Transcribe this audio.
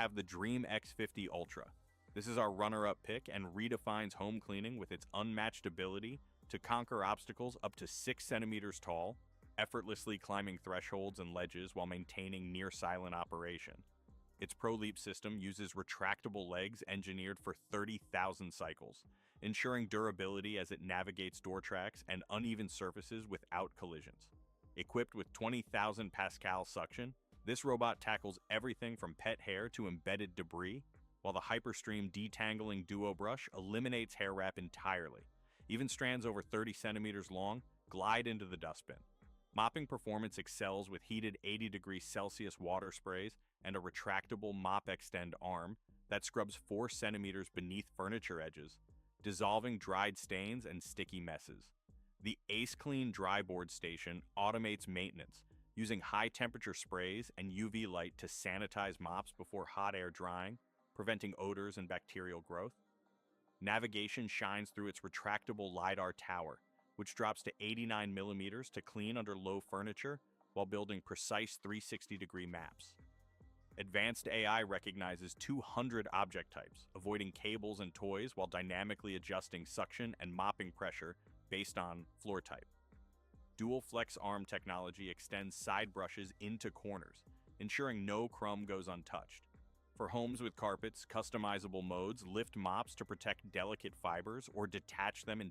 have the Dreame X50 Ultra. This is our runner-up pick and redefines home cleaning with its unmatched ability to conquer obstacles up to 6 centimeters tall, effortlessly climbing thresholds and ledges while maintaining near-silent operation. Its ProLeap system uses retractable legs engineered for 30,000 cycles, ensuring durability as it navigates door tracks and uneven surfaces without collisions. Equipped with 20,000 pascal suction, this robot tackles everything from pet hair to embedded debris, while the Hyperstream detangling duo brush eliminates hair wrap entirely. Even strands over 30 centimeters long glide into the dustbin. Mopping performance excels with heated 80°C water sprays and a retractable mop extend arm that scrubs 4 centimeters beneath furniture edges, dissolving dried stains and sticky messes. The Ace Clean dry board station automates maintenance, using high-temperature sprays and UV light to sanitize mops before hot air drying, preventing odors and bacterial growth. Navigation shines through its retractable LiDAR tower, which drops to 89 millimeters to clean under low furniture while building precise 360-degree maps. Advanced AI recognizes 200 object types, avoiding cables and toys while dynamically adjusting suction and mopping pressure based on floor type. Dual flex arm technology extends side brushes into corners, ensuring no crumb goes untouched. For homes with carpets, customizable modes lift mops to protect delicate fibers or detach them in